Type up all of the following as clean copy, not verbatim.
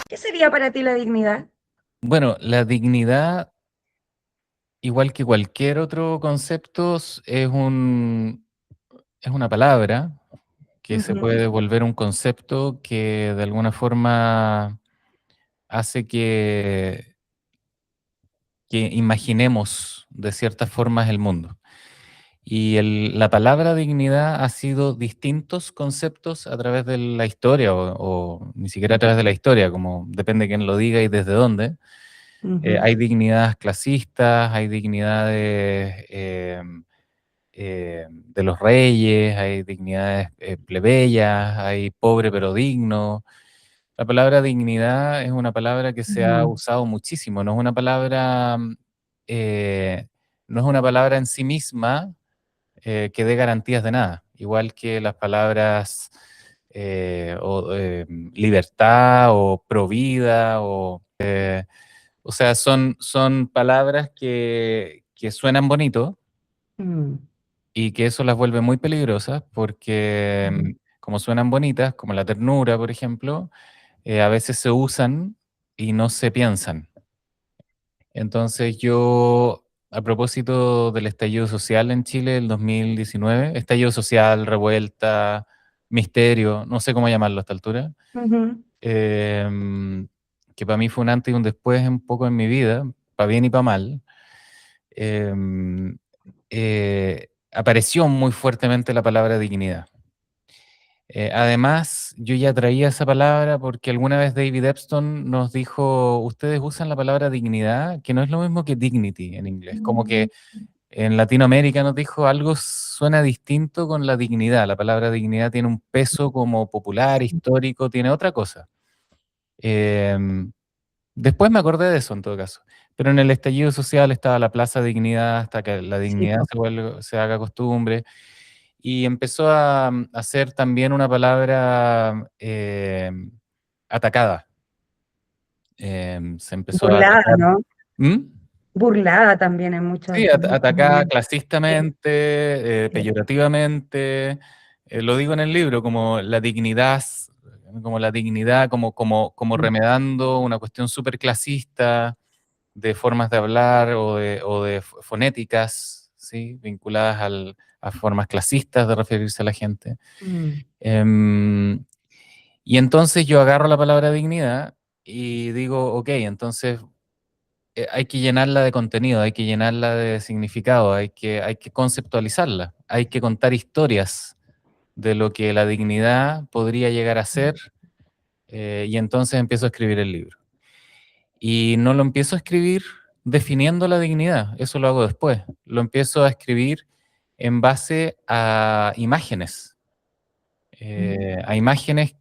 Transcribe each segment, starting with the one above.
¿Qué sería para ti la dignidad? Bueno, la dignidad, igual que cualquier otro concepto, es una palabra que se Ujú, puede volver un concepto que de alguna forma hace que imaginemos de ciertas formas el mundo. Y la palabra dignidad ha sido distintos conceptos a través de la historia, o ni siquiera a través de la historia, como depende de quién lo diga y desde dónde. ujú, Hay dignidades clasistas, hay dignidades de los reyes, hay dignidades plebeyas, hay pobre pero digno. La palabra dignidad es una palabra que se ha ujú, usado muchísimo, no es una palabra, eh, no es una palabra en sí misma que dé garantías de nada, igual que las palabras libertad o provida o sea, son palabras que suenan bonito mm, y que eso las vuelve muy peligrosas porque mm, como suenan bonitas, como la ternura, por ejemplo, a veces se usan y no se piensan. Entonces yo, a propósito del estallido social en Chile del 2019, estallido social, revuelta, misterio, no sé cómo llamarlo a esta altura, ujú, em, que para mí fue un antes y un después un poco en mi vida, para bien y para mal, em, apareció muy fuertemente la palabra dignidad. Además, yo ya traía esa palabra porque alguna vez David Epstein nos dijo, ustedes usan la palabra dignidad, que no es lo mismo que dignity en inglés, como que en Latinoamérica nos dijo algo suena distinto con la dignidad, la palabra dignidad tiene un peso como popular, histórico, tiene otra cosa. Em, Después me acordé de eso en todo caso, pero en el estallido social estaba la Plaza Dignidad hasta que la sí, dignidad po. se haga costumbre. Y empezó a ser también una palabra atacada. Se empezó a Burlada, atacar. ¿no? ¿Mm? Burlada también Sí, en muchos atacada momentos. Sí, clasistamente, sí, peyorativamente. Lo digo en el libro, como la dignidad, como mm, remedando una cuestión súper clasista de formas de hablar o de fonéticas, ¿sí? Vinculadas a formas clasistas de referirse a la gente. mm, Em, y entonces yo agarro la palabra dignidad y digo, ok, entonces hay que llenarla de contenido, hay que llenarla de significado, hay que conceptualizarla, hay que contar historias de lo que la dignidad podría llegar a ser, y entonces empiezo a escribir el libro. Y no lo empiezo a escribir definiendo la dignidad, eso lo hago después, lo empiezo a escribir en base a imágenes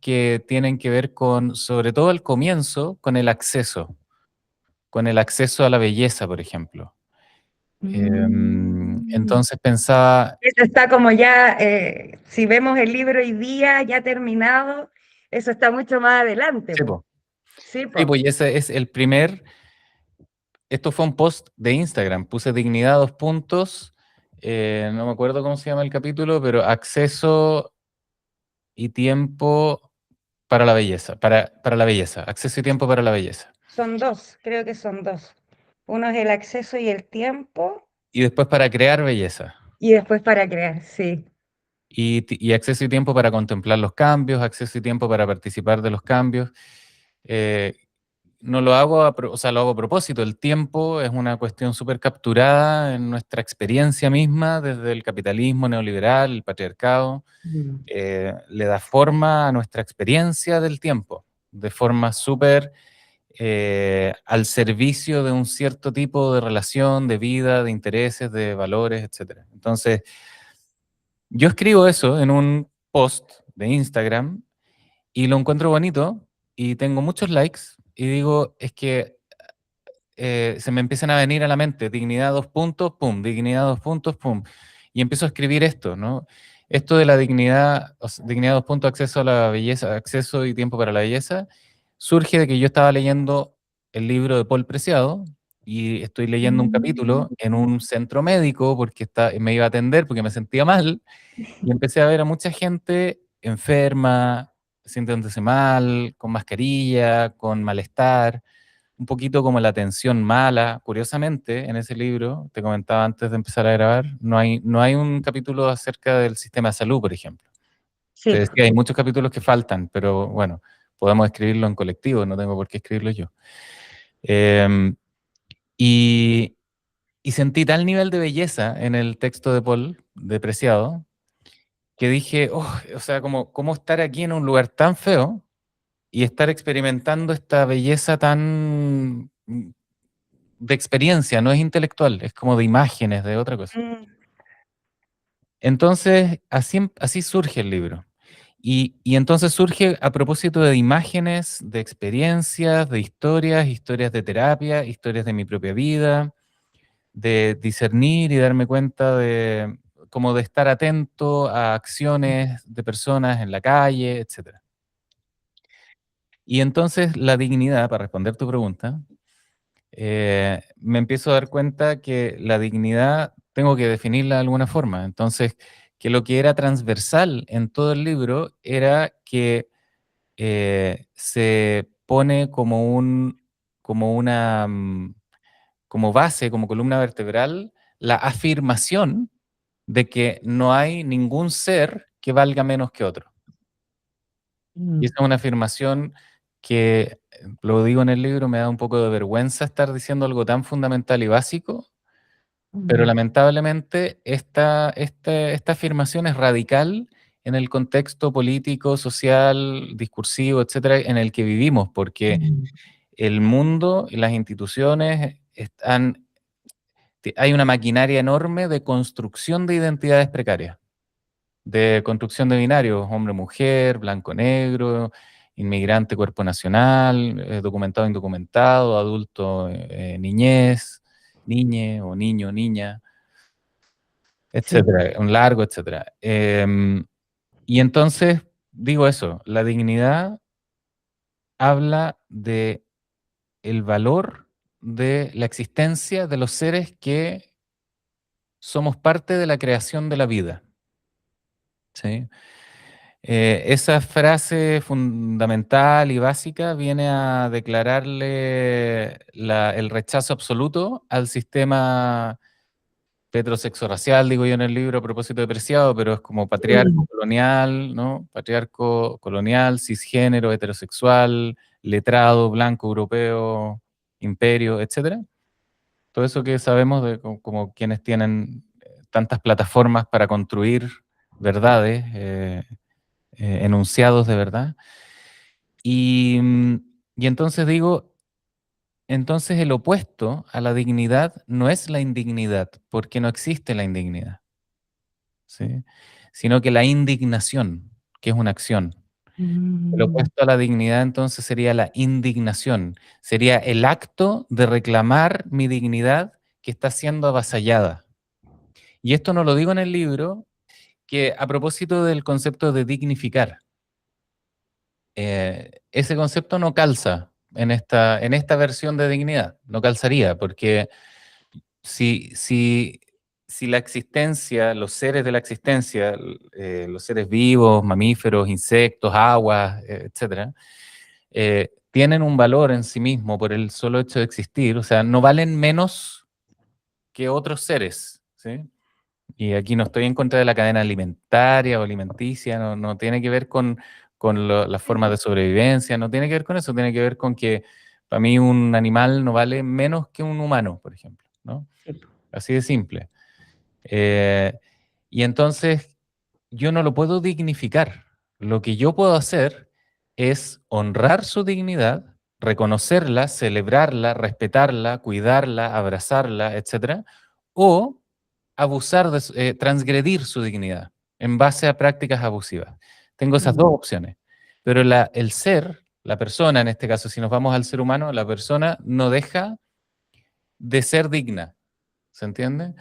que tienen que ver con, sobre todo al comienzo, con el acceso a la belleza, por ejemplo. mm. Entonces pensaba, Eso está como ya, si vemos el libro hoy día, ya terminado, eso está mucho más adelante, sí, po. po, Sí, sí, po. pues y ese es el primer, esto fue un post de Instagram, puse dignidad dos puntos, no me acuerdo cómo se llama el capítulo, pero acceso y tiempo para la belleza, para la belleza, acceso y tiempo para la belleza. Son dos, creo que son dos. Uno es el acceso y el tiempo, Y después para crear belleza. y después para crear, sí. Y acceso y tiempo para contemplar los cambios, acceso y tiempo para participar de los cambios. Eh, no lo hago, o sea, lo hago a propósito. El tiempo es una cuestión súper capturada en nuestra experiencia misma desde el capitalismo neoliberal, el patriarcado. Mm, Le da forma a nuestra experiencia del tiempo, de forma súper al servicio de un cierto tipo de relación, de vida, de intereses, de valores, etcétera. Entonces, yo escribo eso en un post de Instagram y lo encuentro bonito y tengo muchos likes y digo, es que se me empiezan a venir a la mente, dignidad dos puntos, pum, dignidad dos puntos, pum, y empiezo a escribir esto, ¿no? Esto de la dignidad, dignidad dos puntos, acceso a la belleza, acceso y tiempo para la belleza, surge de que yo estaba leyendo el libro de Paul Preciado y estoy leyendo un mm, capítulo en un centro médico porque me iba a atender porque me sentía mal y empecé a ver a mucha gente enferma, sintiéndose mal, con mascarilla, con malestar, un poquito como la tensión mala. Curiosamente, en ese libro, te comentaba antes de empezar a grabar, no hay un capítulo acerca del sistema de salud, por ejemplo. Te Sí, decía, hay muchos capítulos que faltan, pero bueno, podemos escribirlo en colectivo, no tengo por qué escribirlo yo. Em, y, y sentí tal nivel de belleza en el texto de Paul, de Preciado, que dije, "Oh, o sea, ¿cómo estar aquí en un lugar tan feo y estar experimentando esta belleza tan de experiencia, no es intelectual, es como de imágenes, de otra cosa?". mm, Entonces, así surge el libro. Y entonces surge a propósito de imágenes, de experiencias, de historias, historias de terapia, historias de mi propia vida, de discernir y darme cuenta de como de estar atento a acciones de personas en la calle, etcétera. Y entonces la dignidad, para responder tu pregunta, me empiezo a dar cuenta que la dignidad tengo que definirla de alguna forma. Entonces, que lo que era transversal en todo el libro era que se pone como una, como base, como columna vertebral, la afirmación de que no hay ningún ser que valga menos que otro. Y esa mm, es una afirmación que, lo digo en el libro, me da un poco de vergüenza estar diciendo algo tan fundamental y básico, pero mm, lamentablemente esta afirmación es radical en el contexto político, social, discursivo, etcétera, en el que vivimos, porque mm, el mundo y las instituciones hay una maquinaria enorme de construcción de identidades precarias, de construcción de binarios, hombre-mujer, blanco-negro, inmigrante, cuerpo nacional, documentado, indocumentado, adulto, niñez, niñe o niño, niña, sí, etcétera, un largo, etcétera. Y entonces digo eso, la dignidad habla de el valor de la existencia de los seres que somos parte de la creación de la vida, ¿sí? Esa frase fundamental y básica viene a declararle el rechazo absoluto al sistema petrosexo-racial, digo yo en el libro a propósito de Preciado, pero es como patriarco mm, colonial, ¿no? Patriarco colonial, cisgénero, heterosexual, letrado, blanco, europeo, imperio, etcétera. Todo eso que sabemos de como quienes tienen tantas plataformas para construir verdades, enunciados de verdad. Y, y entonces digo, entonces el opuesto a la dignidad no es la indignidad, porque no existe la indignidad, ¿sí? Sino que la indignación, que es una acción. El mm, opuesto a la dignidad entonces sería la indignación, sería el acto de reclamar mi dignidad que está siendo avasallada. Y esto no lo digo en el libro, que a propósito del concepto de dignificar, ese concepto no calza en esta versión de dignidad, no calzaría, porque si, si, si la existencia, los seres de la existencia, los seres vivos, mamíferos, insectos, aguas, etcétera, tienen un valor en sí mismo por el solo hecho de existir, o sea, no valen menos que otros seres, ¿sí? Y aquí no estoy en contra de la cadena alimentaria o alimenticia, no tiene que ver con las formas de sobrevivencia, no tiene que ver con eso, tiene que ver con que para mí un animal no vale menos que un humano, por ejemplo, ¿no? sí, Así de simple. Eh, y entonces yo no lo puedo dignificar. Lo que yo puedo hacer es honrar su dignidad, reconocerla, celebrarla, respetarla, cuidarla, abrazarla, etcétera, o abusar transgredir su dignidad en base a prácticas abusivas. Tengo esas dos mm, opciones. Pero el ser, la persona, en este caso, si nos vamos al ser humano, la persona no deja de ser digna, ¿se entiende?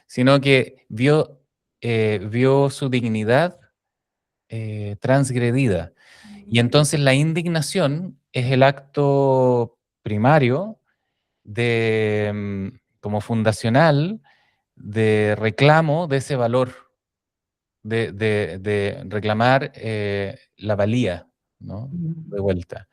Sino que vio su dignidad transgredida. Y entonces la indignación es el acto primario como fundacional de reclamo de ese valor, de reclamar la valía. ¿no? Mm. De vuelta.